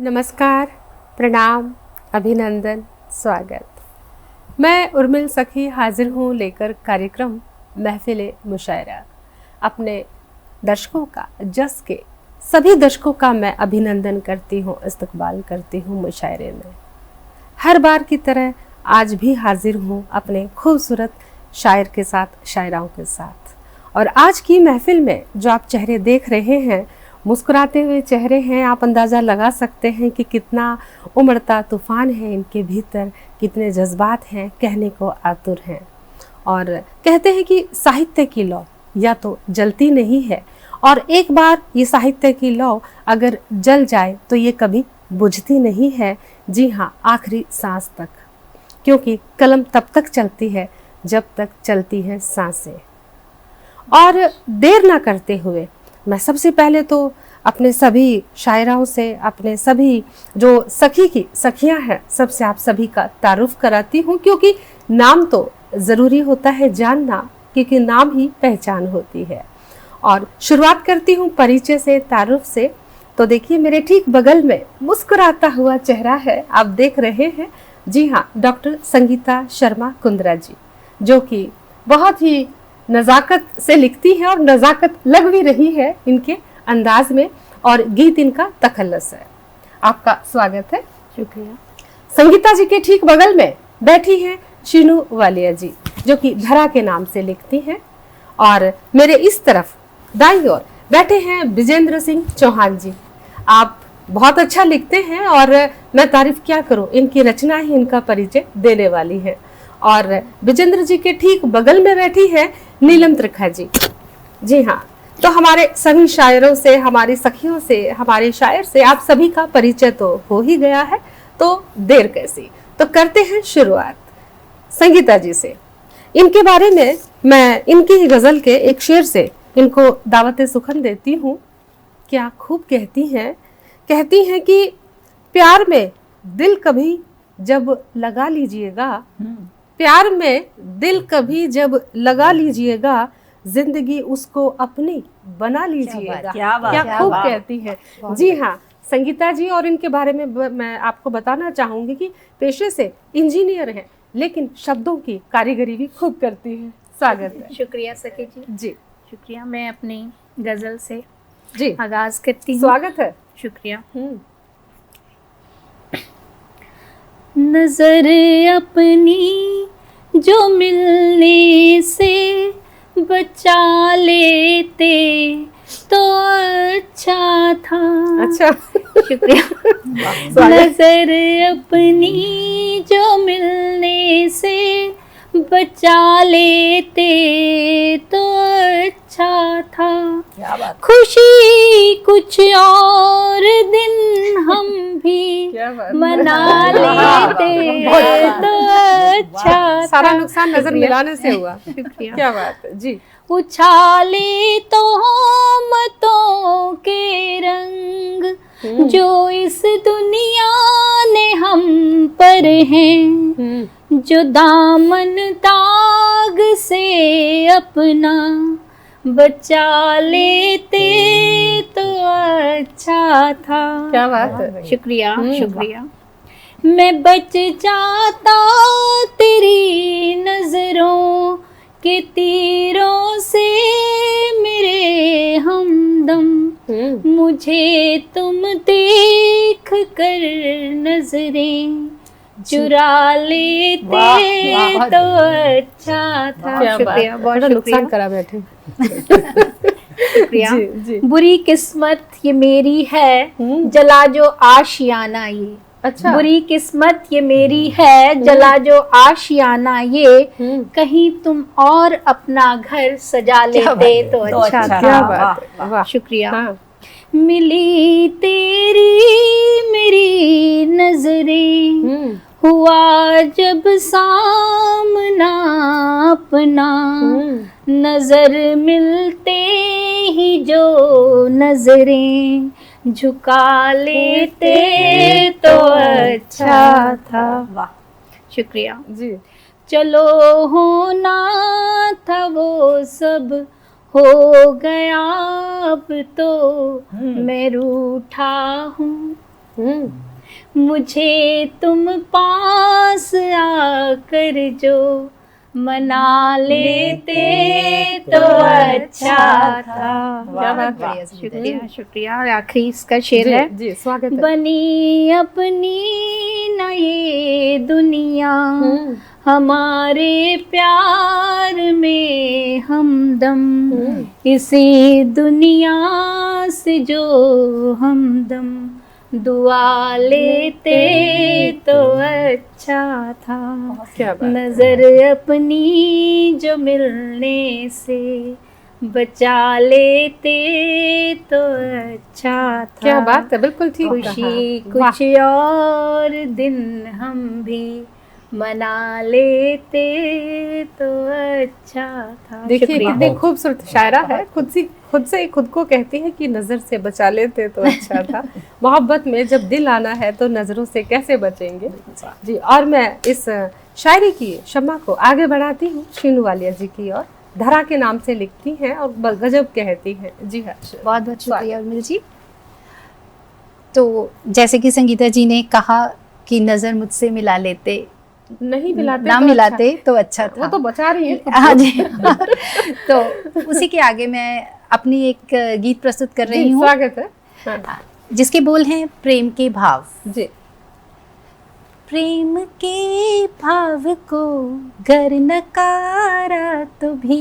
नमस्कार, प्रणाम, अभिनंदन, स्वागत। मैं उर्मिल सखी हाजिर हूँ लेकर कार्यक्रम महफिल मुशायरा। अपने दर्शकों का, जस के सभी दर्शकों का मैं अभिनंदन करती हूँ, इस्तकबाल करती हूँ मुशायरे में। हर बार की तरह आज भी हाजिर हूँ अपने खूबसूरत शायर के साथ, शायराओं के साथ। और आज की महफिल में जो आप चेहरे देख रहे हैं, मुस्कुराते हुए चेहरे हैं, आप अंदाज़ा लगा सकते हैं कि कितना उमड़ता तूफान है इनके भीतर, कितने जज्बात हैं, कहने को आतुर हैं। और कहते हैं कि साहित्य की लौ या तो जलती नहीं है, और एक बार ये साहित्य की लौ अगर जल जाए तो ये कभी बुझती नहीं है। जी हाँ, आखिरी सांस तक, क्योंकि कलम तब तक चलती है जब तक चलती है सांसें। और देर ना करते हुए मैं सबसे पहले तो अपने सभी शायराओं से, अपने सभी जो सखियां हैं, सबसे आप सभी का तारुफ कराती हूँ, क्योंकि नाम तो ज़रूरी होता है जानना, क्योंकि नाम ही पहचान होती है। और शुरुआत करती हूँ परिचय से, तारुफ से। तो देखिए, मेरे ठीक बगल में मुस्कुराता हुआ चेहरा है, आप देख रहे हैं। जी हाँ, डॉक्टर संगीता शर्मा कुंद्रा जी, जो कि बहुत ही नज़ाकत से लिखती है और नज़ाकत लग भी रही है इनके अंदाज में, और गीत इनका तखल्लुस है। आपका स्वागत है। शुक्रिया। संगीता जी के ठीक बगल में बैठी हैं शीनू वालिया जी, जो कि धरा के नाम से लिखती हैं। और मेरे इस तरफ दाईं ओर बैठे हैं विजेंद्र सिंह चौहान जी। आप बहुत अच्छा लिखते हैं और मैं तारीफ क्या करूं, इनकी रचना ही इनका परिचय देने वाली है। और विजेंद्र जी के ठीक बगल में बैठी है नीलम त्रिखा जी। जी हाँ, तो हमारे सभी शायरों से, हमारी सखियों से, हमारे शायर से आप सभी का परिचय तो हो ही गया है, तो देर कैसी। तो करते हैं शुरुआत संगीता जी से। इनके बारे में मैं इनकी ही गज़ल के एक शेर से इनको दावत सुखन देती हूँ। क्या खूब कहती हैं कि प्यार में दिल कभी जब लगा लीजिएगा, प्यार में दिल कभी जब लगा लीजिएगा, जिंदगी उसको अपनी बना लीजिएगा। क्या खूब कहती है। जी हाँ, संगीता जी। और इनके बारे में मैं आपको बताना चाहूंगी कि पेशे से इंजीनियर हैं, लेकिन शब्दों की कारीगरी भी खूब करती है। स्वागत है। शुक्रिया सखी जी। जी शुक्रिया। मैं अपनी गजल से जी आगाज करती हूँ। स्वागत है। शुक्रिया। नजर अपनी जो मिलने से बचा लेते तो अच्छा था। अच्छा, शुक्रिया। नजर अपनी जो मिलने से बचा लेते तो अच्छा था। क्या बात। खुशी कुछ और दिन हम भी मना लेते तो अच्छा था। सारा नुकसान नजर मिलाने से हुआ। शुक्रिया। क्या बात है जी। उछाले तो मतों के रंग जो इस दुनिया ने हम पर हैं, जो दामन दाग से अपना बचा लेते तो अच्छा था। क्या बात है। शुक्रिया। शुक्रिया। मैं बच जाता तेरी नजरों के तीरों से मेरे हमदम, मुझे तुम देख कर नजरें चुरा लेते तो अच्छा था। शुक्रिया, बहुत नुकसान करा बैठे। शुक्रिया। जी। बुरी किस्मत ये मेरी है, जला जो आशियाना ये। अच्छा। बुरी किस्मत ये मेरी है, जला जो आशियाना ये, कहीं तुम और अपना घर सजा लेते तो अच्छा था। क्या बात है। वाह। शुक्रिया। हाँ। मिली तेरी मेरी नजरें, हुआ जब सामना अपना, नजर मिलते ही जो नजरें झुका लेते तो अच्छा था। वाह। शुक्रिया जी। चलो होना था वो सब हो गया, अब तो मैं रूठा हूँ मुझे तुम पास आकर जो मना लेते तो अच्छा था। बहुत शुक्रिया शुक्रिया। और आखिरी इसका शेर है, जी स्वागत है। बनी अपनी न ये दुनिया, हमारे प्यार में हमदम, इसी दुनिया से जो हमदम दुआ लेते तो अच्छा था। क्या बात है। नजर अपनी जो मिलने से बचा लेते तो अच्छा था। क्या बात है, बिल्कुल ठीक कहा। खुशी वाह। कुछ और दिन हम भी मना लेते तो अच्छा था। देखिए शुक्रिया। कितनी खूबसूरत शायरा है, खुद से ही खुद को कहती है कि नजर से बचा लेते तो अच्छा था। मोहब्बत में जब दिल आना है तो नजरों से कैसे बचेंगे जी। और मैं इस शायरी की शम्मा को आगे बढ़ाती हूँ शीनू वालिया जी की और। धरा के नाम से लिखती हैं और गजब कहती हैं। जी हाँ, बहुत बहुत शुक्रिया उर्मिल जी। तो जैसे कि संगीता जी ने कहा कि नजर मुझसे मिला लेते, नहीं मिलाते ना तो मिलाते तो अच्छा था। वो तो बचा रही है। हाँ जी। तो उसी के आगे मैं अपनी एक गीत प्रस्तुत कर रही हूँ, स्वागत है। हाँ। जिसके बोल हैं प्रेम के भाव। जी। प्रेम के भाव को गर नकारा तो भी,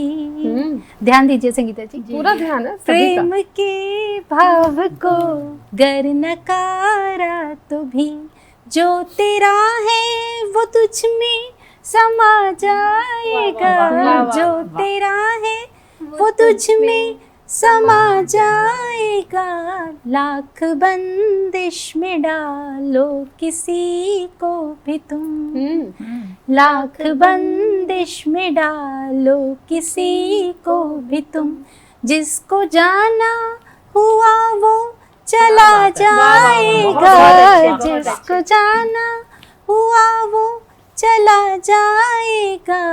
ध्यान दीजिए संगीता जी, पूरा ध्यान है सभी का। प्रेम के भाव को गर नकारा तो भी, जो तेरा है वो तुझ में समा जाएगा, जो तेरा है वो तुझ में समा जाएगा। लाख बंदिश में डालो किसी को भी तुम, लाख बंदिश में डालो किसी को भी तुम, जिसको जाना हुआ वो चला जाएगा, जिसको जाना हुआ वो चला जाएगा।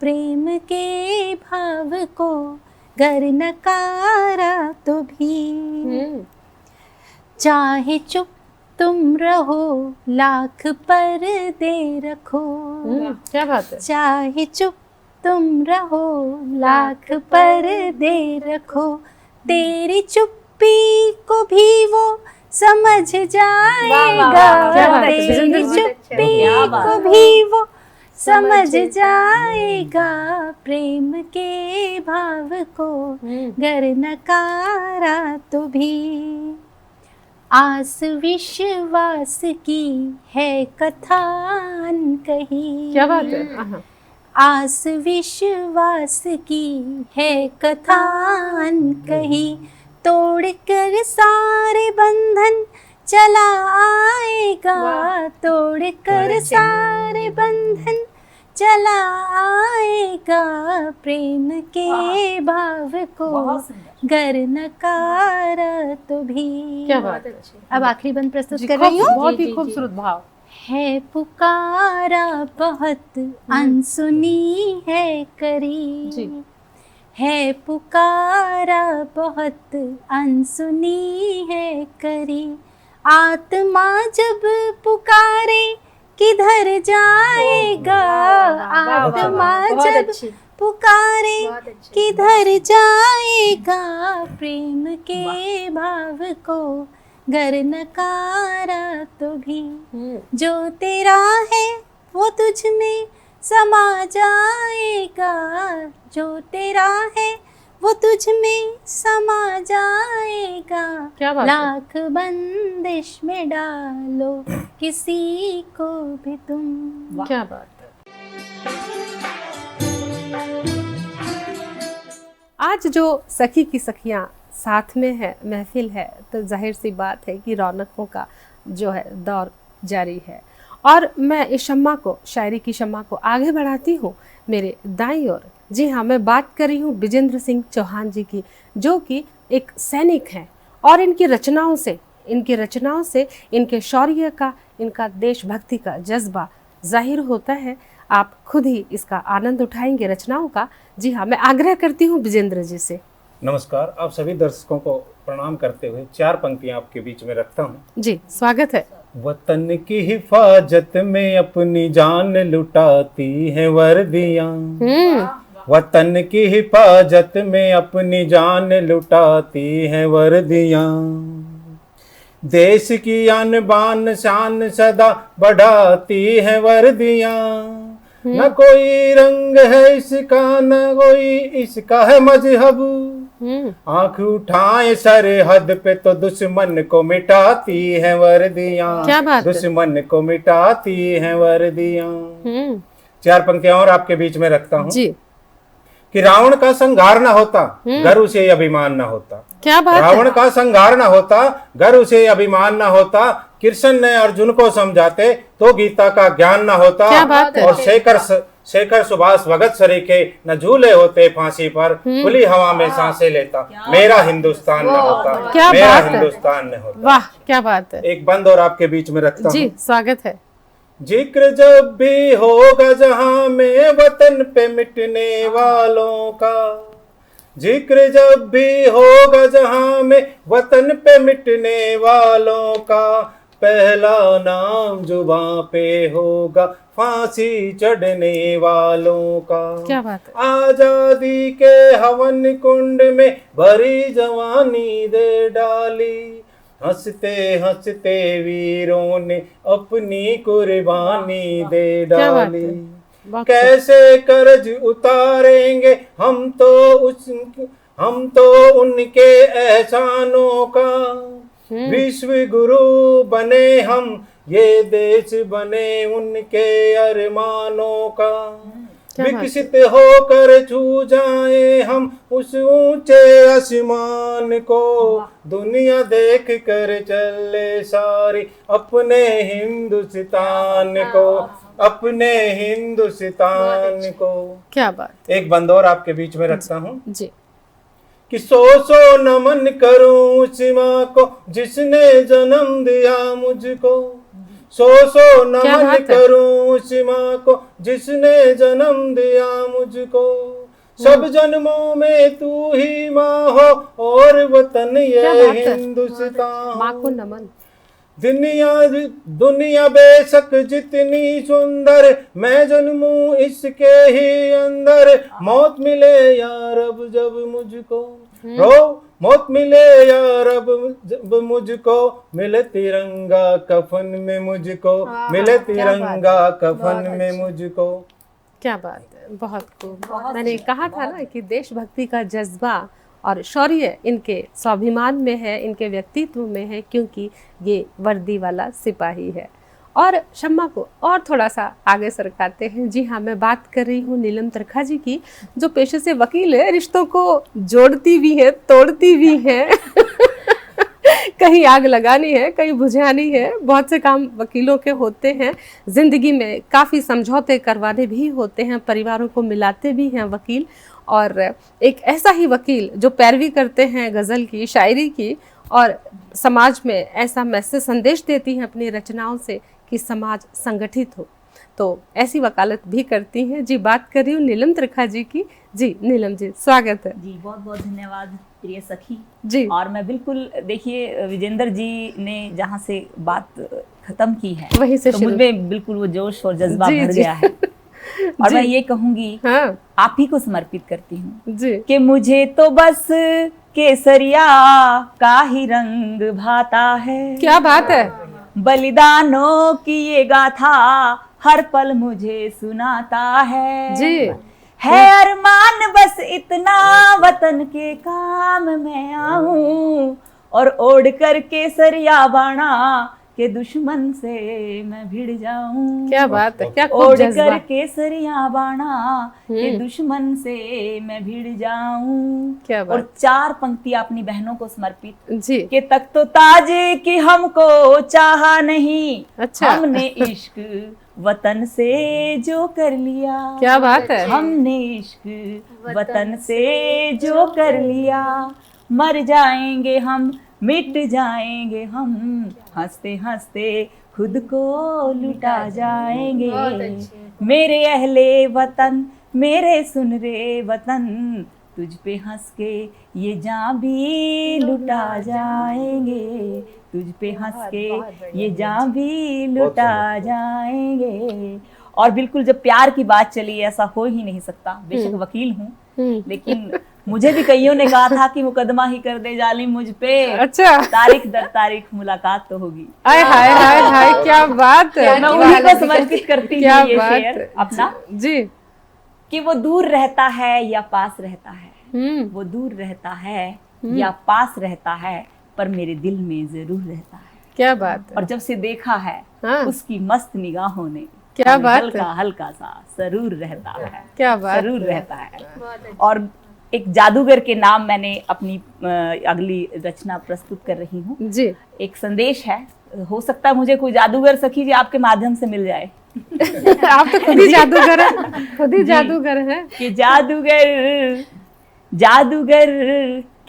प्रेम के भाव को गर नकारा तो भी, चाहे चुप तुम रहो लाख पर्दे रखो, क्या बात है। चाहे चुप तुम रहो लाख पर्दे रखो, तेरी चुप्पी को भी वो समझ जाएगा, तेरी चुप्पी को भी वो समझ जाएगा। प्रेम के भाव को गर नकारा तो भी, आस विश्वास की है कथा अनकही। क्या बात है। आस विश्वास की है कथा अनकही, तोड़ कर सारे बंधन चला आएगा, तोड़ कर सारे बंधन चला आएगा। प्रेम के भाव को गर नकारा तो भी। क्या बात है। अब आखिरी बंद प्रस्तुत कर रही हूँ। बहुत ही खूबसूरत भाव है पुकारा बहुत अनसुनी है करी जी। है पुकारा बहुत अनसुनी है करी, आत्मा जब पुकारे किधर जाएगा, आत्मा जब पुकारे किधर जाएगा। प्रेम के भाव को गर नकारा तो भी, जो तेरा है वो तुझ में समा जाएगा, जो तेरा है वो तुझ में समा जाएगा। क्या बात लाख बंदिश में डालो किसी को भी तुम। क्या बात है। आज जो सखी की सखियां साथ में है, महफिल है, तो जाहिर सी बात है कि रौनकों का जो है दौर जारी है। और मैं इस शम्मा को, शायरी की शम्मा को आगे बढ़ाती हूँ मेरे दाईं ओर। जी हाँ, मैं बात कर रही हूँ विजेंद्र सिंह चौहान जी की, जो कि एक सैनिक हैं और इनकी रचनाओं से इनके शौर्य का, इनका देशभक्ति का जज्बा जाहिर होता है। आप खुद ही इसका आनंद उठाएंगे रचनाओं का। जी हाँ, मैं आग्रह करती हूँ विजेंद्र जी से। नमस्कार। आप सभी दर्शकों को प्रणाम करते हुए 4 पंक्तियां आपके बीच में रखता हूं। जी, स्वागत है। वतन की हिफाजत में अपनी जान लुटाती हैं वर्दियां। वतन की हिफाजत में अपनी जान लुटाती हैं वर्दियां। देश की आन बान शान सदा बढ़ाती हैं वर्दियां। न कोई रंग है इसका, न कोई इसका है मजहब। आंख उठाए सरहद पे तो दुश्मन को मिटाती हैं वर्दियां। क्या बात है? दुश्मन को मिटाती हैं वर्दियां। 4 पंक्तियां और आपके बीच में रखता हूं जी। कि रावण का संहार न होता, घर उसे अभिमान न होता। क्या बात है? रावण का संहार न होता, घर उसे अभिमान न होता। कृष्ण ने अर्जुन को समझाते तो गीता का ज्ञान न होता। क्या बात है? और शेखर सुभाष भगत सरीखे न झूले होते फांसी पर, खुली हवा में सांसें लेता मेरा हिंदुस्तान न होता। क्या मेरा बात है? हिंदुस्तान न होता। वाह, क्या बात है। एक बंद और आपके बीच में रखता जी, हूँ। स्वागत है। जिक्र जब भी होगा जहां में वतन पे मिटने वालों का, जिक्र जब भी होगा जहां में वतन पे मिटने वालों का, पहला नाम जुबां पे होगा फांसी चढ़ने वालों का। क्या बात है? आजादी के हवन कुंड में भरी जवानी दे डाली, हंसते हंसते वीरों ने अपनी कुर्बानी दे क्या बात डाली। है? बहुत कैसे कर्ज उतारेंगे हम तो उनके एहसानों का। विश्व गुरु बने हम, ये देश बने उनके अरमानों का। विकसित होकर छू जाए हम उस ऊंचे आसमान को, दुनिया देख कर चले सारी अपने हिंदुस्तान को, अपने हिंदुस्तान को। क्या बात। एक बंद और आपके बीच में रखता हूँ जी। कि सौ नमन करूं उस माँ को जिसने जन्म दिया मुझको। सौ नमन करूं उस माँ को जिसने जन्म दिया मुझको। सब जन्मों में तू ही माँ हो और वतन ये हिंदुस्तान। माँ को नमन। दुनिया बेशक जितनी सुंदर, मैं जन्मूं इसके ही अंदर। मौत मिले या रब जब मुझको, मौत मिले या रब जब मुझको, मिले तिरंगा कफन में मुझको, मिले तिरंगा कफन में मुझको। क्या बात है, बहुत खूब। मैंने कहा था ना कि देशभक्ति का जज्बा और शौर्य इनके स्वाभिमान में है, इनके व्यक्तित्व में है, क्योंकि ये वर्दी वाला सिपाही है। और शम्मा को और थोड़ा सा आगे सरकाते हैं। जी हाँ, मैं बात कर रही हूँ नीलम त्रिखा जी की, जो पेशे से वकील है, रिश्तों को जोड़ती भी है, तोड़ती भी है। कहीं आग लगानी है, कहीं बुझानी है, बहुत से काम वकीलों के होते हैं। जिंदगी में काफ़ी समझौते करवाने भी होते हैं, परिवारों को मिलाते भी हैं वकील। और एक ऐसा ही वकील जो पैरवी करते हैं गज़ल की, शायरी की, और समाज में ऐसा मैसेज संदेश देती हैं अपनी रचनाओं से कि समाज संगठित हो, तो ऐसी वकालत भी करती हैं। जी, बात कर रही हूँ नीलम त्रिखा जी की। जी नीलम जी, स्वागत है। जी, बहुत बहुत धन्यवाद प्रिय सखी जी। और मैं बिल्कुल, देखिए विजेंद्र जी ने जहाँ से बात खत्म की है वहीं से तो मुझमें बिल्कुल वो जोश और जज्बा भर गया है। और मैं ये कहूँगी, हाँ, आप ही को समर्पित करती हूँ जी, कि मुझे तो बस केसरिया का ही रंग भाता है। क्या बात है। बलिदानों की ये गाथा हर पल मुझे सुनाता है। जी, है अरमान बस इतना, वतन के काम में आऊं और ओढ़ कर केसरिया बाणा के दुश्मन से मैं भिड़ जाऊं। क्या बात है, क्या ओढ़ कर केसरिया बाणा के दुश्मन से मैं भिड़ जाऊं। क्या बात। और 4 पंक्ति अपनी बहनों को समर्पित जी। के तक तो ताज की हमको चाहा नहीं, अच्छा। हमने इश्क वतन से जो कर लिया। क्या बात है। हमने इश्क वतन से जो कर लिया, मर जाएंगे हम, मिट जाएंगे हम, हंसते हंसते खुद को लुटा जाएंगे। मेरे अहले वतन, मेरे सुन रे वतन, तुझ पे हंस के ये जान भी लुटा जाएंगे, तुझ पे हंस के ये जान भी लुटा जाएंगे। और बिल्कुल जब प्यार की बात चली, ऐसा हो ही नहीं सकता, बेशक वकील हूँ लेकिन मुझे भी कईयों ने कहा था कि मुकदमा ही कर दे जालिम मुझ पे, अच्छा, तारीख दर तारीख मुलाकात तो होगी। आय हाय हाय हाय, क्या बात है, मैं उन्हीं को समर्पित करती क्या हूँ ये बात शेर है। अपना, जी। कि वो दूर रहता है या पास रहता है, वो दूर रहता है या पास रहता है, पर मेरे दिल में जरूर रहता है। क्या बात है। और जब से देखा है हाँ। उसकी मस्त निगाहों ने, क्या बात है। हल्का हल्का सा सरूर रहता है, क्या बात जरूर है। रहता है। और एक जादूगर के नाम मैंने अपनी अगली रचना प्रस्तुत कर रही हूँ। जी। एक संदेश है, हो सकता है मुझे कोई जादूगर सखी जी आपके माध्यम से मिल जाए। आप तो खुद ही जादूगर हैं, खुद ही जादूगर हैं। कि जादूगर जादूगर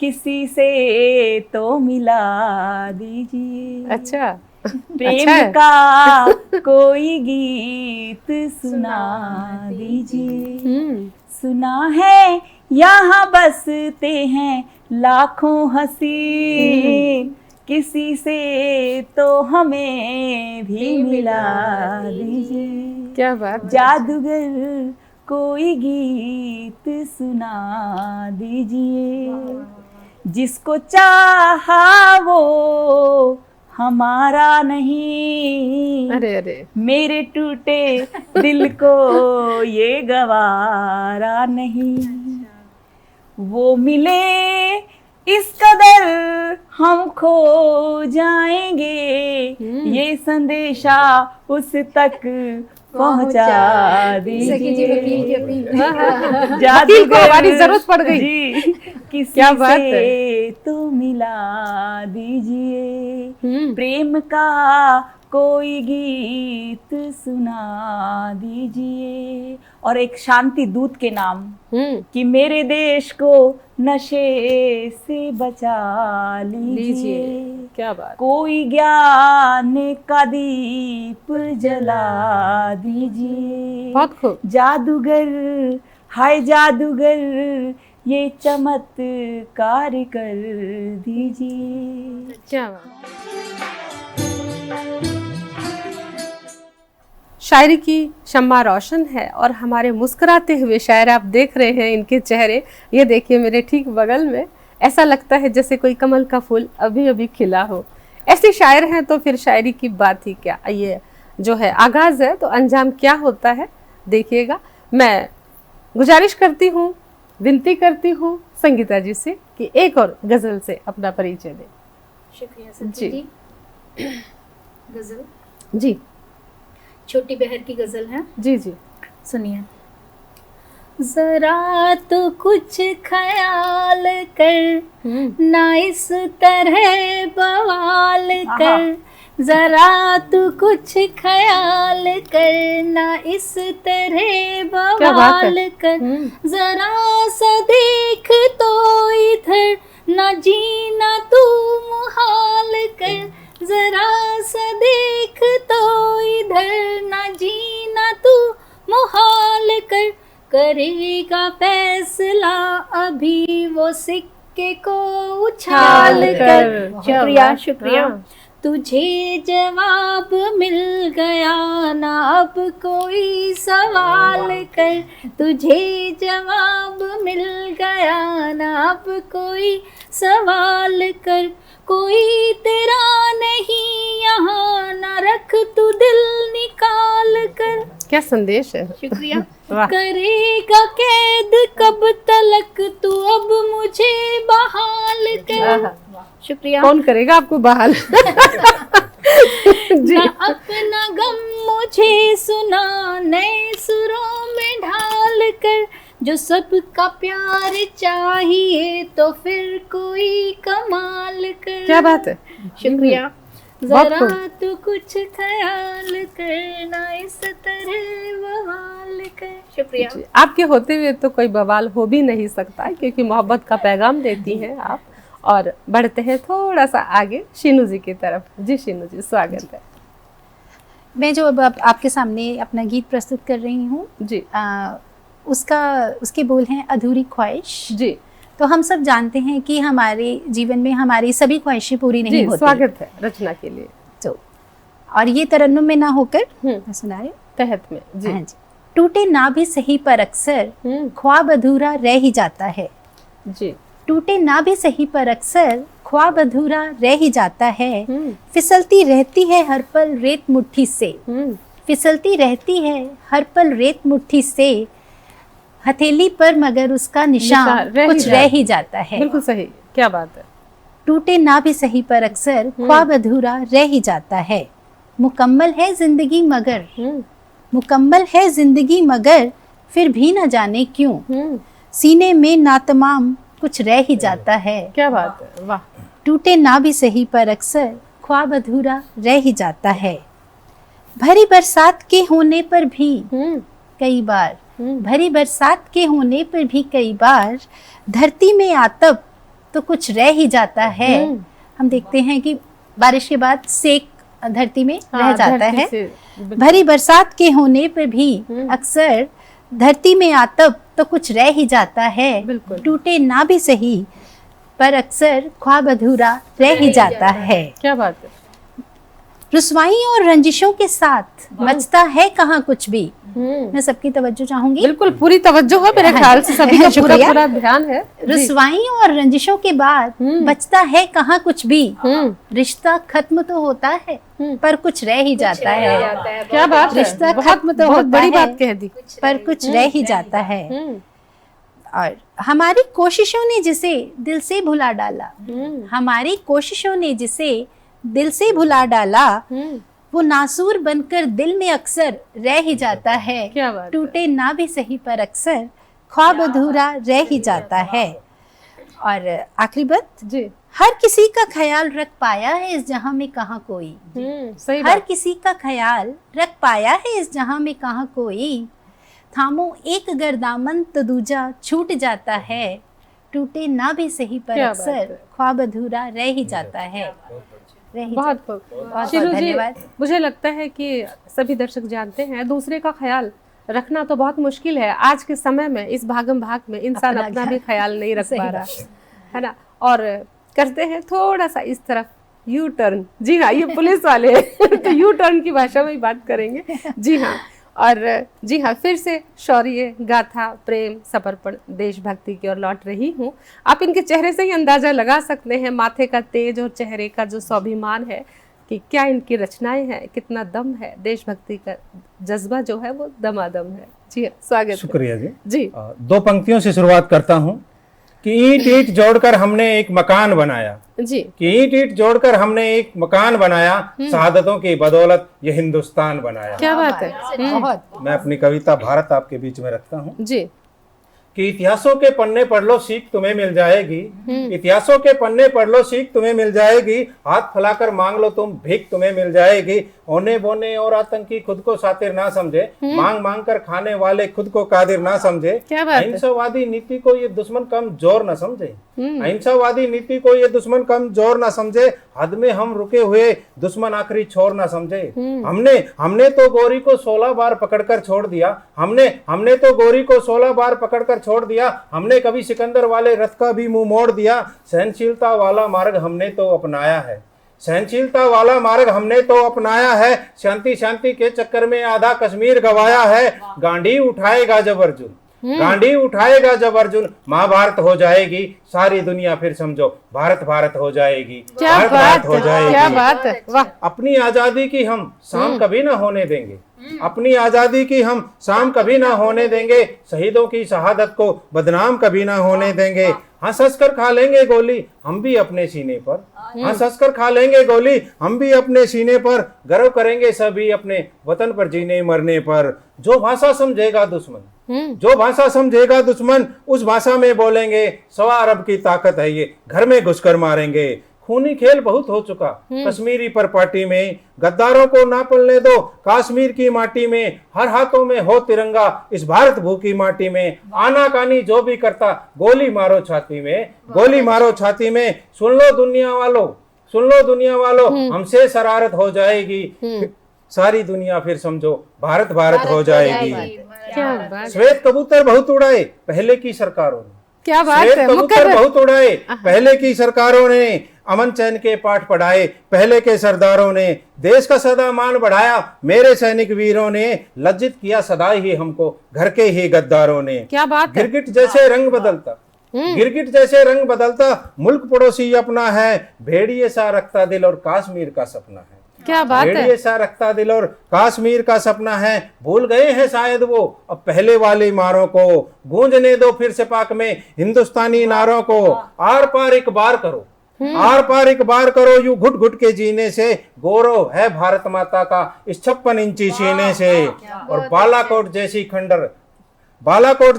किसी से तो मिला दीजिए, अच्छा, प्रेम अच्छा है। का कोई गीत सुना दीजिए। सुना है यहाँ बसते हैं लाखों हसीन, किसी से तो हमें भी मिला दीजिए। क्या बात है। जादूगर कोई गीत सुना दीजिए, जिसको चाहा वो हमारा नहीं, अरे अरे, मेरे टूटे दिल को ये गवारा नहीं। वो मिले इस कदर हम खो जाएंगे, ये संदेशा उस तक पहुंचा सखी जी, वकील की दीजिए। अपील। वकील को हमारी जरूरत पड़ गई जी, किसी क्या बात से तो मिला दीजिए, प्रेम का कोई गीत सुना दीजिए। और एक शांति दूत के नाम, कि मेरे देश को नशे से बचा लीजिए। क्या बात। कोई ज्ञान का दीप जला दीजिए। बहुत खूब। जादूगर हाय जादूगर ये चमत्कार कर दीजिए। क्या बात। शायरी की शम्मा रोशन है और हमारे मुस्कुराते हुए शायर आप देख रहे हैं इनके चेहरे। ये देखिए मेरे ठीक बगल में, ऐसा लगता है जैसे कोई कमल का फूल अभी अभी खिला हो। ऐसे शायर हैं तो फिर शायरी की बात ही क्या। ये जो है आगाज है तो अंजाम क्या होता है देखिएगा। मैं गुजारिश करती हूँ, विनती करती हूँ संगीता जी से कि एक और गजल से अपना परिचय दें। शुक्रिया सच्ची जी। गजल जी छोटी बहर की गजल है, जी जी सुनिए। जरा तो कुछ ख्याल कर, ना इस तरह बवाल कर, जरा तो कुछ ख्याल कर, ना इस तरह बवाल कर, जरा सा देख तो इधर, ना जीना तू मुहाल कर, जरा सा देख तो इधर, ना जीना तू मुहाल कर, करेगा फैसला अभी वो सिक्के को उछाल कर। शुक्रिया शुक्रिया। तुझे जवाब मिल गया ना अब कोई सवाल कर, तुझे जवाब मिल गया ना अब कोई सवाल कर, कोई तेरा नहीं यहाँ ना रख तू दिल निकाल कर। क्या संदेश है। शुक्रिया। करेगा कैद कब तलक तू अब मुझे बहाल कर। शुक्रिया। कौन करेगा आपको बहाल। ना अपना गम मुझे सुना नए सुरों में ढाल कर, जो सबका प्यार चाहिए तो फिर कोई कमाल कर। क्या बात है। शुक्रिया। जरा तो कुछ ख्याल करना इस तरह बवाल कर। शुक्रिया। आपके होते हुए तो कोई बवाल हो भी नहीं सकता क्योंकि मोहब्बत का पैगाम देती हैं आप। और बढ़ते हैं थोड़ा सा आगे शीनू जी की तरफ। जी शीनू जी स्वागत है। मैं जो अब आपके सामने अपना गीत प्रस्तुत कर रही हूँ जी, उसके बोल हैं अधूरी ख्वाहिश। जी तो हम सब जानते हैं कि हमारे जीवन में हमारी सभी ख्वाहिशें पूरी नहीं जी, होती। स्वागत है रचना के लिए। तो और ये तरन्नुम में ना होकर मैं सुना रही हूँ तहत में जी। हाँ जी। टूटे ना भी सही पर अक्सर ख्वाब अधूरा रह ही जाता है। जी टूटे ना भी सही पर अक्सर ख्वाब अधूरा रह ही जाता है। फिसलती रहती है हर पल रेत मुट्ठी से, फिसलती रहती है हर पल रेत मुट्ठी से, हथेली पर मगर उसका निशान कुछ रह ही जाता है। बिल्कुल सही, क्या बात है। टूटे ना भी सही पर अक्सर ख्वाब अधूरा रह ही जाता है। मुकम्मल है जिंदगी मगर, मुकम्मल है जिंदगी मगर फिर भी न जाने क्यों, सीने में नातमाम कुछ रह ही जाता है। क्या बात है, वाह। टूटे ना भी सही पर अक्सर ख्वाब अधूरा रह ही जाता है। भरी बरसात के होने पर भी कई बार, भरी बरसात के होने पर भी कई बार धरती में आतप तो कुछ रह ही जाता है। हम देखते हैं कि बारिश के बाद सेक धरती में रह जाता है। भरी बरसात के होने पर भी अक्सर धरती में आतप तो कुछ रह ही जाता है। टूटे ना भी सही पर अक्सर ख्वाब अधूरा रह ही जाता है। क्या बात है। रुसवाई और रंजिशों के साथ बचता है कहाँ कुछ भी। मैं सबकी तवज्जो चाहूंगी। बिल्कुल पूरी तवज्जो है मेरे ख्याल से, सभी का पूरा पूरा ध्यान है। रुसवाई और रंजिशों के बाद बचता है कहाँ कुछ भी। रिश्ता खत्म तो होता है पर कुछ रह ही जाता है। क्या बात है, रिश्ता बहुत खत्म तो बहुत होता बड़ी है बात कह दी। पर कुछ रह ही जाता है। और हमारी कोशिशों ने जिसे दिल से भुला डाला, हमारी कोशिशों ने जिसे दिल से भुला डाला, वो नासूर बनकर दिल में अक्सर रह ही जाता है। क्या बात है। टूटे ना भी सही पर अक्सर ख्वाब अधूरा रह ही जाता है। और आखिरी बात जी, हर किसी का ख्याल रख पाया है इस जहां में कहाँ कोई। सही हर बात। किसी का ख्याल रख पाया है इस जहां में कहाँ कोई, थामो एक अगर दामन तो दूजा छूट जाता है। टूटे ना भी सही पर क्या बात अक्सर है। ख्वाब अधूरा रह ही जाता है। बहुत बहुत शिलू जी, धन्यवाद। मुझे लगता है कि सभी दर्शक जानते हैं दूसरे का ख्याल रखना तो बहुत मुश्किल है आज के समय में। इस भागम भाग में इंसान अपना भी ख्याल नहीं रख पा रहा है ना, और करते हैं थोड़ा सा इस तरफ यू टर्न। जी हाँ, ये पुलिस वाले हैं तो यू टर्न की भाषा में ही बात करेंगे। जी हाँ, और जी हाँ, फिर से शौर्य गाथा, प्रेम, समर्पण, देशभक्ति की ओर लौट रही हूँ। आप इनके चेहरे से ही अंदाजा लगा सकते हैं माथे का तेज और चेहरे का जो स्वाभिमान है कि क्या इनकी रचनाएं हैं, कितना दम है, देशभक्ति का जज्बा जो है वो दमादम है। जी हाँ, स्वागत। शुक्रिया जी। जी, दो पंक्तियों से शुरुआत करता हूँ कि ईंट ईंट जोड़कर हमने एक मकान बनाया, जी, कि ईंट ईंट जोड़कर हमने एक मकान बनाया, शहादतों की बदौलत ये हिंदुस्तान बनाया। क्या बात है। बहुत मैं अपनी कविता भारत आपके बीच में रखता हूँ जी, कि इतिहासों के पन्ने पढ़ लो सीख तुम्हें मिल जाएगी, इतिहासों के पन्ने पढ़ लो सीख तुम्हें मिल जाएगी, हाथ फैलाकर मांग लो तुम भीख तुम्हें मिल जाएगी। होने बोने और आतंकी खुद को सातिर ना समझे, मांग मांग कर खाने वाले खुद को कादिर ना समझे। क्या बात है। अहिंसावादी नीति को ये दुश्मन कम जोर न समझे, अहिंसावादी नीति को ये दुश्मन कम जोर न समझे, हद में हम रुके हुए दुश्मन आखिरी छोर न समझे। हमने तो गोरी को 16 बार पकड़कर छोड़ दिया, हमने तो गोरी को 16 बार पकड़कर छोड़ दिया, हमने कभी सिकंदर वाले रथ का भी मुंह मोड़ दिया। सहनशीलता वाला मार्ग हमने तो अपनाया है, सहनशीलता वाला मार्ग हमने तो अपनाया है, शांति शांति के चक्कर में आधा कश्मीर गवाया है। गांडी उठाएगा जब अर्जुन, गांडी उठाएगा जब अर्जुन, महाभारत हो जाएगी सारी दुनिया, फिर समझो भारत भारत हो जाएगी, क्या भारत बात भारत हो है, जाएगी। क्या बात है, वाह। अपनी आजादी की हम शाम कभी ना होने देंगे, अपनी आजादी की हम शाम कभी ना होने देंगे, शहीदों की शहादत को बदनाम कभी ना होने देंगे। हंस हंस कर खा लेंगे गोली हम भी अपने सीने पर, हंस हंस कर खा लेंगे गोली हम भी अपने सीने पर, गर्व करेंगे सभी अपने वतन पर जीने मरने पर। जो भाषा समझेगा दुश्मन, जो भाषा समझेगा दुश्मन, उस भाषा में बोलेंगे, 100 अरब की ताकत है ये, घर में घुसकर मारेंगे। खूनी खेल बहुत हो चुका कश्मीरी पर पार्टी में, गद्दारों को ना पलने दो कश्मीर की माटी में, हर हाथों में हो तिरंगा इस भारत भू की माटी में। आनाकानी जो भी करता गोली मारो छाती में, गोली मारो छाती में। सुन लो दुनिया वालों, सुन लो दुनिया वालों, हमसे शरारत हो जाएगी, सारी दुनिया फिर समझो भारत भारत हो जाएगी। क्या बात, श्वेत कबूतर बहुत उड़ाए पहले की सरकारों ने, क्या बात श्वेत है कबूतर मुकर्रर। बहुत उड़ाए पहले की सरकारों ने, अमन चैन के पाठ पढ़ाए पहले के सरदारों ने, देश का सदा मान बढ़ाया मेरे सैनिक वीरों ने, लज्जित किया सदा ही हमको घर के ही गद्दारों ने। क्या बात है। गिरगिट जैसे रंग बदलता, गिरगिट जैसे रंग बदलता, मुल्क पड़ोसी अपना है, भेड़िए सा रखता दिल और कश्मीर का सपना है। क्या बात है। भेड़िए सा रखता दिल और कश्मीर का सपना है, भूल गए हैं शायद वो अब पहले वाली मारों को, गूंजने दो फिर से पाक में हिंदुस्तानी नारों को, आर पार एक बार करो, आर पार एक बार करो, यूं घुट घुट के जीने से, गौरव है भारत माता का इस 56 इंची सीने से। और बालाकोट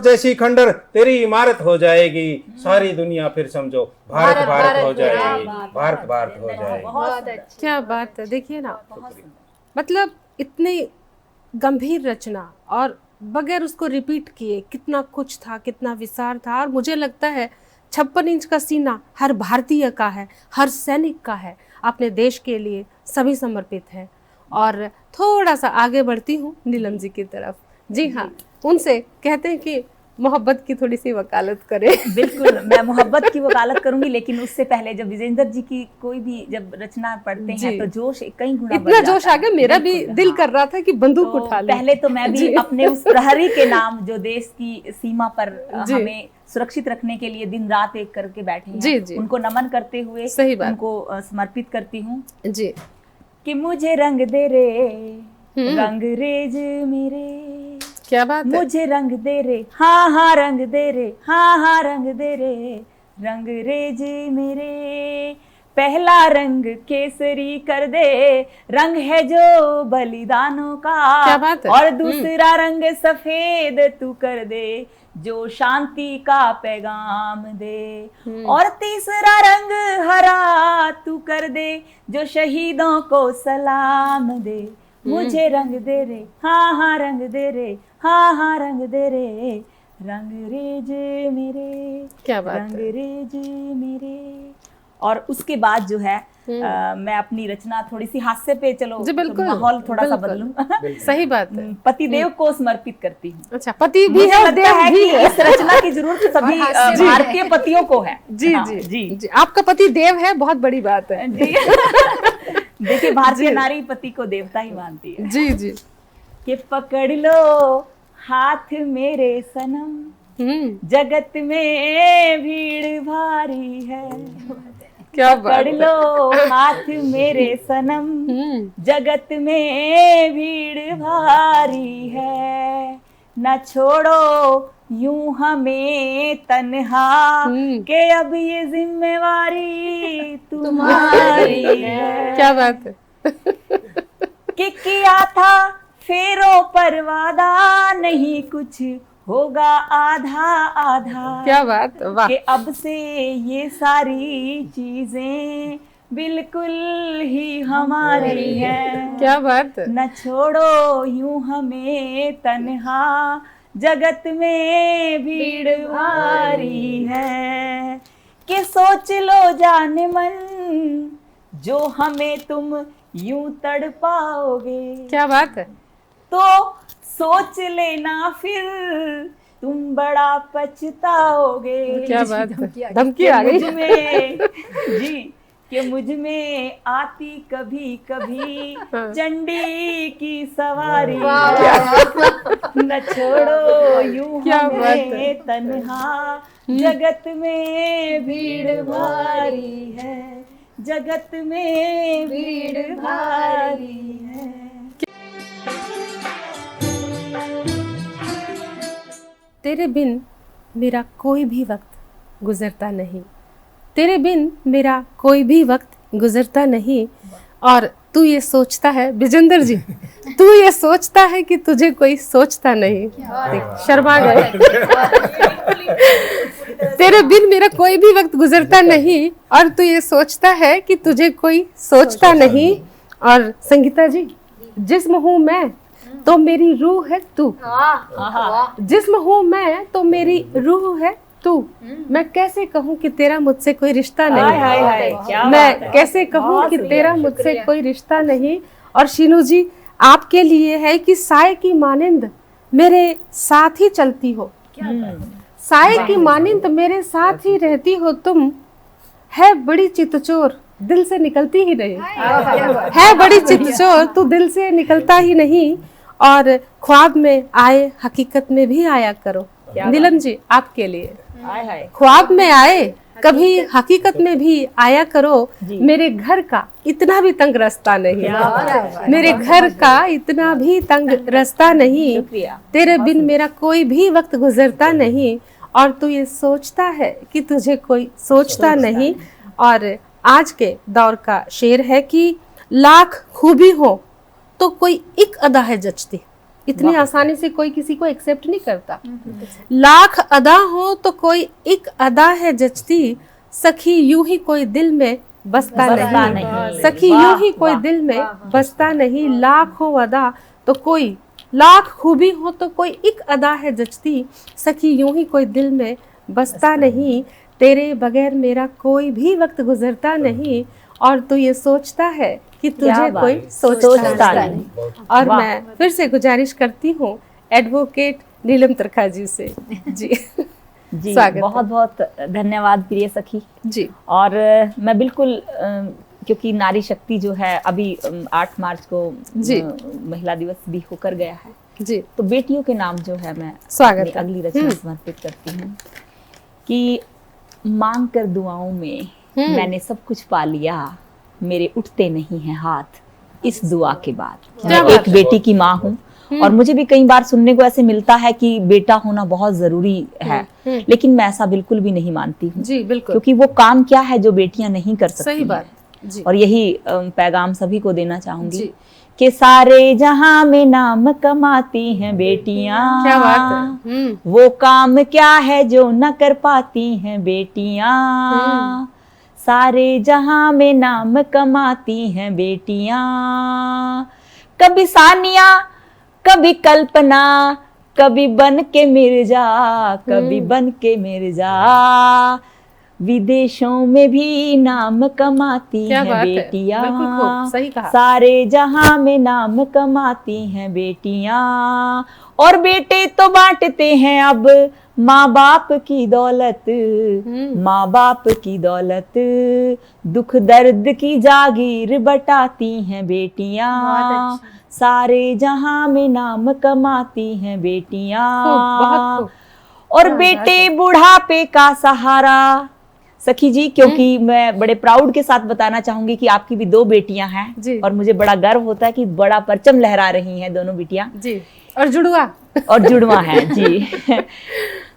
जैसी खंडर तेरी इमारत हो जाएगी, सारी दुनिया फिर समझो भारत भारत हो जाएगी, भारत भारत हो जाएगी। क्या बात है। देखिए ना, मतलब इतनी गंभीर रचना और बगैर उसको रिपीट किए कितना कुछ था, कितना विस्तार था। और मुझे लगता है 56 इंच का सीना हर भारतीय का है, हर सैनिक का है, अपने देश के लिए सभी समर्पित है। और थोड़ा सा आगे बढ़ती हूँ नीलम जी की तरफ। जी हाँ, उनसे कहते हैं कि मोहब्बत की थोड़ी सी वकालत करें। बिल्कुल, मैं मोहब्बत की वकालत करूंगी, लेकिन उससे पहले जब विजेंद्र जी की कोई भी जब रचना पढ़ते हैं तो जोश कई गुना बढ़ इतना जाता जोश आ गया, मेरा भी बिल्कुल, दिल हाँ। कर रहा था कि बंदूक तो उठा ले। पहले तो मैं भी अपने उस प्रहरी के नाम जो देश की सीमा पर जी। हमें सुरक्षित रखने के लिए दिन रात एक करके बैठे हैं, जी, जी। उनको नमन करते हुए सही बात। उनको समर्पित करती हूँ जी। कि मुझे रंग दे रे रंग रेज मेरे, क्या बात है। मुझे रंग दे रे, हाँ हाँ रंग दे रे, हाँ हाँ रंग दे रे, रंग रेज मेरे, पहला रंग केसरी कर दे, रंग है जो बलिदानों का, क्या बात है। और दूसरा रंग सफेद तू कर दे, जो शांति का पैगाम दे, और तीसरा रंग हरा तू कर दे, जो शहीदों को सलाम दे, मुझे रंग दे रे, हाँ हाँ रंग दे रे, हाँ हाँ रंग दे रे, रंग रेज मेरे, क्या बात रंग है। रेज मेरे। और उसके बाद जो है मैं अपनी रचना थोड़ी सी हास्य पे, चलो जी बिल्कुल, माहौल थोड़ा सा बिल्कुल। बदलूं, सही बात है। पतिदेव को समर्पित करती हूँ। अच्छा, पति भी मुझे है, लगता देव है भी कि है। इस रचना की जरूरत सभी भारतीय पतियों को है। जी हाँ, जी जी जी। आपका पति देव है, बहुत बड़ी बात है। जी। देखिए, भारतीय नारी पति को देवता ही मानती है। जी जी। कि पकड़ लो हाथ मेरे सनम, जगत में भीड़ भारी है, क्या बात पकड़ है। लो हाथ मेरे सनम, जगत में भीड़ भारी है, न छोड़ो यूं हमें तन्हा, के अब ये जिम्मेवारी तुम्हारी है। क्या बात है। कि किया था फेरों पर वादा, नहीं कुछ होगा आधा आधा, क्या बात, वाह। कि अब से ये सारी चीजें बिल्कुल ही हमारी हैं। क्या बात है। न छोड़ो यूं हमें तन्हा, जगत में भीड़ भारी है, कि सोच लो जाने मन, जो हमें तुम यूं तड़पाओगे, क्या बात है। तो सोच लेना फिर तुम बड़ा पछताओगे। क्या बात है, धमकी आ गई। मुझ में जी, कि मुझ में आती कभी कभी चंडी की सवारी, न छोड़ो यूं क्या बात है। हमें तन्हा, जगत में भीड़ भारी है, जगत में भीड़ भारी है। तेरे बिन मेरा कोई भी वक्त गुजरता नहीं, तेरे बिन मेरा कोई भी वक्त गुजरता नहीं, और तू ये सोचता है, विजेंद्र जी, तू ये सोचता है कि तुझे कोई सोचता नहीं। देख, शर्मा गए। तेरे बिन मेरा कोई भी वक्त गुजरता नहीं, और तू ये सोचता है कि तुझे कोई सोचता नहीं। और संगीता जी, जिस्म हूँ मैं तो मेरी रूह है तू, जिस्म हूँ मैं तो मेरी रूह है तू, मैं कैसे कहूँ कि तेरा मुझसे कोई रिश्ता नहीं, मैं कैसे कहूँ कि तेरा मुझसे कोई रिश्ता नहीं। और शीनू जी, आपके लिए है कि साए की मानिंद मेरे साथ ही चलती हो, साए की मानिंद मेरे साथ ही रहती हो तुम, है बड़ी चितचोर दिल से निकलती ही नहीं, है बड़ी चितचोर तू दिल से निकलता ही नहीं, और ख्वाब में आए हकीकत में भी आया करो। नीलम जी आपके लिए, ख्वाब में आए कभी हकीकत में भी आया करो, मेरे घर का इतना भी तंग रास्ता नहीं, मेरे घर का इतना भी तंग रास्ता नहीं, तेरे बिन मेरा कोई भी वक्त गुजरता नहीं, और तू ये सोचता है कि तुझे कोई सोचता नहीं। और आज के दौर का शेर है कि लाख खूबी हो तो कोई एक अदा है जचती, इतनी आसानी से कोई किसी को एक्सेप्ट नहीं करता। लाख अदा हो तो कोई एक अदा है जचती, सखी यूं ही कोई दिल में बसता नहीं, सखी यूं ही कोई दिल में बसता नहीं, लाख हो अदा तो कोई, लाख खूबी हो तो कोई एक अदा है जचती, सखी यूं ही कोई दिल में बसता नहीं, तेरे बगैर मेरा कोई भी वक्त गुजरता नहीं, और तू ये सोचता है कि तुझे कोई सोचता नहीं। और मैं फिर से गुजारिश करती हूँ एडवोकेट नीलम त्रिखा जी से। जी जी बहुत बहुत धन्यवाद प्रिय सखी जी। और मैं बिल्कुल क्योंकि नारी शक्ति जो है अभी 8 मार्च को महिला दिवस भी होकर गया है जी, तो बेटियों के नाम जो है मैं स्वागत अगली रचना समर्पित करती हूँ कि मांग कर दुआओं में मैंने सब कुछ पा लिया, मेरे उठते नहीं हैं हाथ इस दुआ के बाद। मैं एक बेटी की माँ हूँ और मुझे भी कई बार सुनने को ऐसे मिलता है कि बेटा होना बहुत जरूरी है, लेकिन मैं ऐसा बिल्कुल भी नहीं मानती हूँ जी, बिल्कुल, क्योंकि वो काम क्या है जो बेटियां नहीं कर सकती। सही बात जी। और यही पैगाम सभी को देना चाहूंगी कि सारे जहां में नाम कमाती हैं बेटियां, क्या बात है। वो काम क्या है जो न कर पाती हैं बेटियां, सारे जहां में नाम कमाती हैं बेटियां, कभी सानिया कभी कल्पना, कभी बन के मिर्जा, कभी बन के मिर्जा, विदेशों में भी नाम कमाती हैं बेटियां, सही कहा। सारे जहां में नाम कमाती हैं बेटियां, और बेटे तो बांटते हैं अब माँ बाप की दौलत, माँ बाप की दौलत, दुख दर्द की जागीर बटाती हैं बेटियां, सारे जहां में नाम कमाती हैं बेटियां, और बेटे बुढ़ापे का सहारा। सखी जी क्योंकि मैं बड़े प्राउड के साथ बताना चाहूंगी कि आपकी भी 2 बेटियां हैं और मुझे बड़ा गर्व होता है कि बड़ा परचम लहरा रही हैं दोनों बेटियां जी, और जुड़वा है जी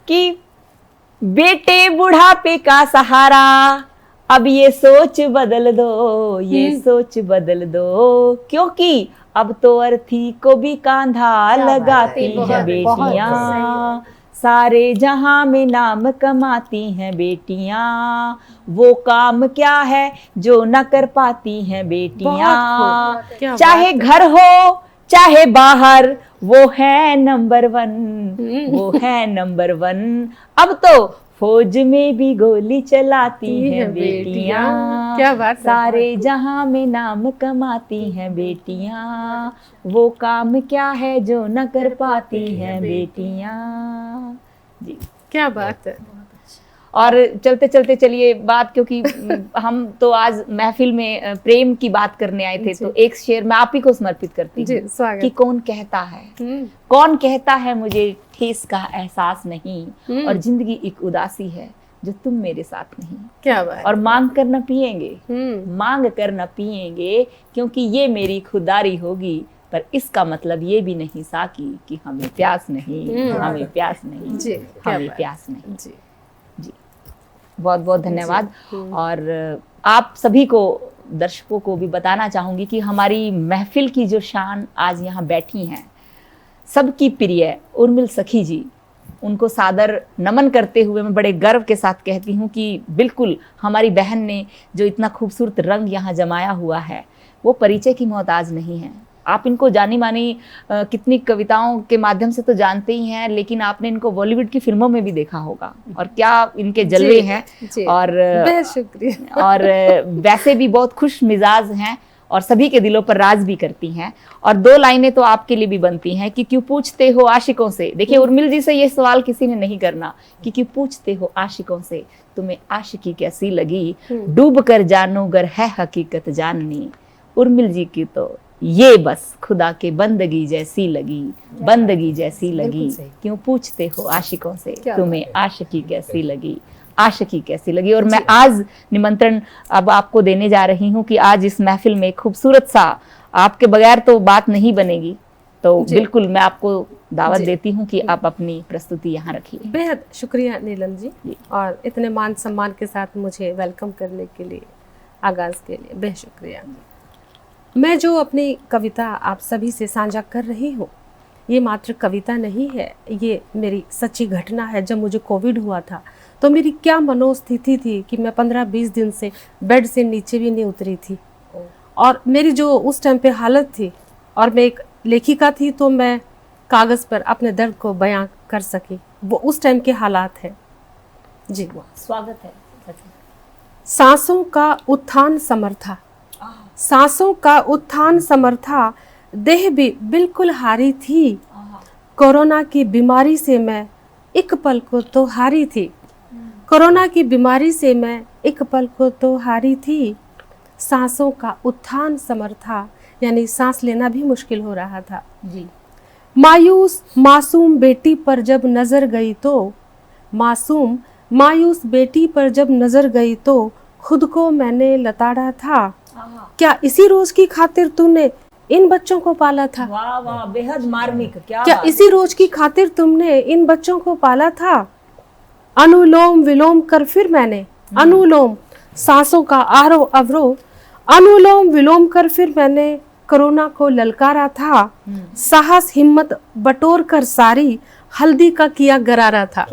कि बेटे बुढ़ापे का सहारा, अब ये सोच बदल दो, ये सोच बदल दो, क्योंकि अब तो अर्थी को भी कांधा लगाती हैं बेटियां, सारे जहां में नाम कमाती हैं बेटियां, वो काम क्या है जो न कर पाती हैं बेटियां, चाहे घर हो चाहे बाहर, वो है नंबर 1, वो है नंबर 1, अब तो फौज में भी गोली चलाती हैं बेटियां, क्या बात, सारे जहां में नाम कमाती हैं बेटियां, वो काम क्या है जो न कर पाती हैं बेटियां। जी क्या बात है। और चलते चलते चलिए बात, क्योंकि हम तो आज महफिल में प्रेम की बात करने आए थे, तो एक शेर मैं आप ही को समर्पित करती हूँ कि कौन कहता है मुझे ठेस का एहसास नहीं, और जिंदगी एक उदासी है जो तुम मेरे साथ नहीं। क्या बात। और मांग कर न पिएंगे, मांग कर न पिएंगे, क्योंकि ये मेरी खुदारी होगी, पर इसका मतलब ये भी नहीं साकी कि हमें प्यास नहीं, हमें प्यास नहीं जी, हमें प्यास नहीं। जी जी बहुत बहुत धन्यवाद। और आप सभी को, दर्शकों को भी बताना चाहूंगी कि हमारी महफिल की जो शान आज यहाँ बैठी हैं, सबकी प्रिय उर्मिल सखी जी, उनको सादर नमन करते हुए मैं बड़े गर्व के साथ कहती हूँ कि बिल्कुल हमारी बहन ने जो इतना खूबसूरत रंग यहाँ जमाया हुआ है, वो परिचय की मोहताज नहीं है। आप इनको जानी मानी कितनी कविताओं के माध्यम से तो जानते ही हैं, लेकिन आपने इनको बॉलीवुड की फिल्मों में भी देखा होगा, और क्या इनके जलवे हैं। और बहुत शुक्रिया। और वैसे भी बहुत खुश मिजाज हैं, और सभी के दिलों पर राज भी करती हैं। और 2 लाइनें तो आपके लिए भी बनती हैं कि क्यों पूछते हो आशिकों से। देखिए उर्मिल जी से ये सवाल किसी ने नहीं करना कि क्यों पूछते हो आशिकों से, तुम्हें आशिकी कैसी लगी, डूब कर जानो गर है हकीकत जाननी। उर्मिल जी की तो ये बस खुदा के बंदगी जैसी लगी, बंदगी जैसी लगी, क्यों पूछते हो आशिकों से, तुम्हें आशिकी कैसी लगी, आशिकी कैसी लगी। और मैं आज निमंत्रण अब आपको देने जा रही हूँ कि आज इस महफिल में खूबसूरत सा, आपके बगैर तो बात नहीं बनेगी, तो बिल्कुल मैं आपको दावत देती हूँ कि आप अपनी प्रस्तुति यहाँ रखिए। बेहद शुक्रिया नीलम जी, और इतने मान सम्मान के साथ मुझे वेलकम करने के लिए, आगाज के लिए बेहद शुक्रिया। मैं जो अपनी कविता आप सभी से साझा कर रही हूँ, ये मात्र कविता नहीं है, ये मेरी सच्ची घटना है। जब मुझे कोविड हुआ था तो मेरी क्या मनोस्थिति थी कि मैं 15-20 दिन से बेड से नीचे भी नहीं उतरी थी, और मेरी जो उस टाइम पे हालत थी, और मैं एक लेखिका थी तो मैं कागज़ पर अपने दर्द को बयां कर सकी, वो उस टाइम के हालात हैं जी। स्वागत है। सांसों का उत्थान समर्था, सांसों का उत्थान समर्था, देह भी बिल्कुल हारी थी, कोरोना की बीमारी से मैं एक पल को तो हारी थी, कोरोना की बीमारी से मैं एक पल को तो हारी थी। सांसों का उत्थान समर्था, यानी सांस लेना भी मुश्किल हो रहा था जी। मायूस मासूम बेटी पर जब नजर गई तो, मासूम मायूस बेटी पर जब नजर गई तो खुद को मैंने लताड़ा था, क्या इसी रोज की खातिर तूने इन बच्चों को पाला था। वाह वाह, बेहद मार्मिक। क्या इसी रोज की खातिर तुमने इन बच्चों को पाला था। अनुलोम विलोम कर फिर मैंने, अनुलोम सांसों का आरोह अवरोह, अनुलोम विलोम कर फिर मैंने कोरोना को ललकारा था। साहस हिम्मत बटोर कर सारी हल्दी का किया गरारा था।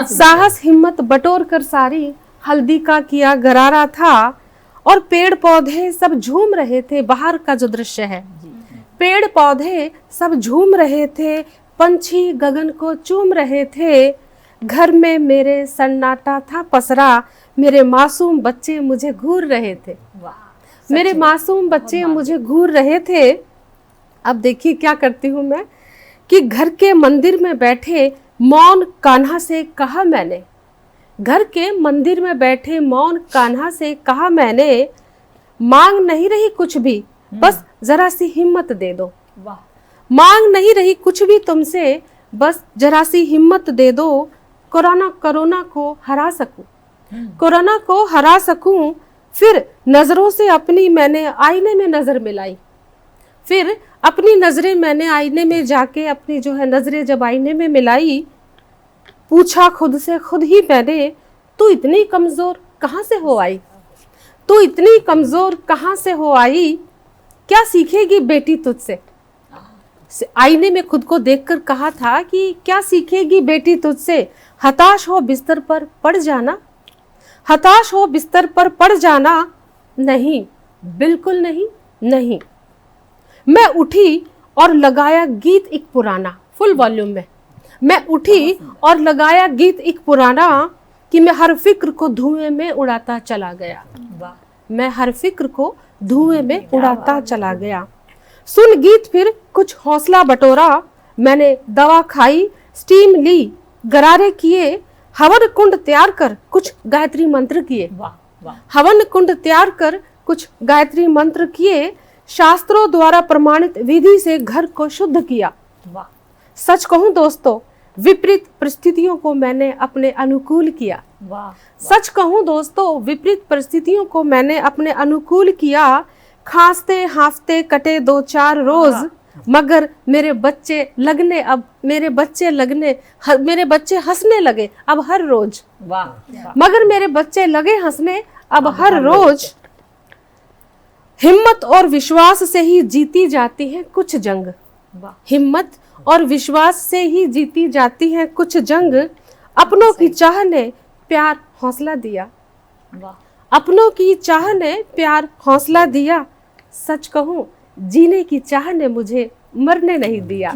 साहस हिम्मत बटोर कर सारी हल्दी का किया गरारा था। और पेड़ पौधे सब झूम रहे थे, बाहर का जो दृश्य है, पेड़ पौधे सब झूम रहे थे, पंछी गगन को चूम रहे थे, घर में मेरे सन्नाटा था पसरा, मेरे मासूम बच्चे मुझे घूर रहे थे, मेरे मासूम बच्चे मुझे घूर रहे थे। अब देखिए क्या करती हूँ मैं कि घर के मंदिर में बैठे मौन कान्हा से कहा मैंने, घर के मंदिर में बैठे मौन कान्हा से कहा मैंने, मांग नहीं रही कुछ भी, बस जरा सी हिम्मत दे दो। मांग नहीं रही कुछ भी तुमसे, बस जरा सी हिम्मत दे दो, कोरोना को हरा सकूं, कोरोना को हरा सकूं। फिर नजरों से अपनी मैंने आईने में नजर मिलाई, फिर अपनी नजरें मैंने आईने में जाके अपनी जो है नजरें जब आईने में मिलाई, पूछा खुद से खुद ही मैंने, तू इतनी कमजोर कहाँ से हो आई, तू इतनी कमजोर कहाँ से हो आई, क्या सीखेगी बेटी तुझसे। आईने में खुद को देखकर कहा था कि क्या सीखेगी बेटी तुझसे, हताश हो बिस्तर पर पड़ जाना, हताश हो बिस्तर पर पड़ जाना, नहीं बिल्कुल नहीं, नहीं। मैं उठी और लगाया गीत एक पुराना, फुल वॉल्यूम में मैं उठी और लगाया गीत एक पुराना, कि मैं हर फिक्र को धुएं में उड़ाता चला गया, मैं हर फिक्र को धुएं में उड़ाता चला गया। सुन गीत फिर कुछ हौसला बटोरा, मैंने दवा खाई स्टीम ली, गरारे किए, हवन कुंड तैयार कर कुछ गायत्री मंत्र किए, हवन कुंड तैयार कर कुछ गायत्री मंत्र किए, शास्त्रों द्वारा प्रमाणित विधि से घर को शुद्ध किया। सच कहूं दोस्तों, विपरीत परिस्थितियों को मैंने अपने अनुकूल किया। सच कहूं दोस्तों, विपरीत परिस्थितियों को मैंने अपने अनुकूल किया। खांसते हांफते कटे 2-4 रोज, मगर मेरे बच्चे मेरे बच्चे हंसने लगे अब हर रोज, मगर मेरे बच्चे लगे हंसने अब हर रोज। हिम्मत और विश्वास से ही जीती जाती है कुछ जंग, हिम्मत और विश्वास से ही जीती जाती है कुछ जंग। अपनों की चाह ने प्यार हौसला दिया, अपनों की चाह ने प्यार हौसला दिया। सच कहूं जीने की चाह ने मुझे मरने नहीं दिया,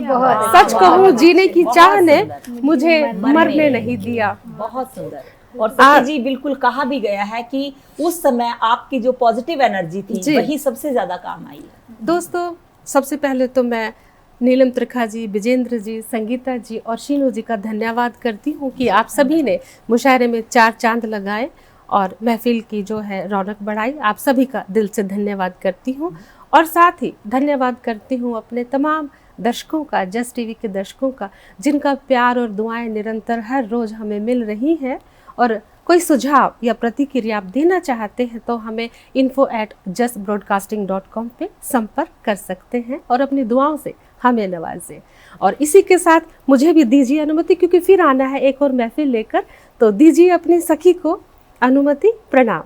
सच कहूं जीने की चाह ने मुझे मरने नहीं दिया। बहुत सुंदर। और सखी जी बिल्कुल कहा भी गया है कि उस समय आपकी जो पॉजिटिव एनर्जी थी वही सबसे ज्यादा काम आई है। दोस्तों, सबसे पहले तो मैं नीलम त्रिखा जी, विजेंद्र जी, संगीता जी और शीनू जी का धन्यवाद करती हूँ कि आप सभी ने मुशायरे में 4 चांद लगाए और महफिल की जो है रौनक बढ़ाई। आप सभी का दिल से धन्यवाद करती हूँ और साथ ही धन्यवाद करती हूँ अपने तमाम दर्शकों का, जस टीवी के दर्शकों का, जिनका प्यार और दुआएं निरंतर हर रोज़ हमें मिल रही हैं। और कोई सुझाव या प्रतिक्रिया आप देना चाहते हैं तो हमें info@justbroadcasting.com पे संपर्क कर सकते हैं और अपनी दुआओं से हमें नवाजें। और इसी के साथ मुझे भी दीजिए अनुमति, क्योंकि फिर आना है एक और महफिल लेकर, तो दीजिए अपनी सखी को अनुमति। प्रणाम।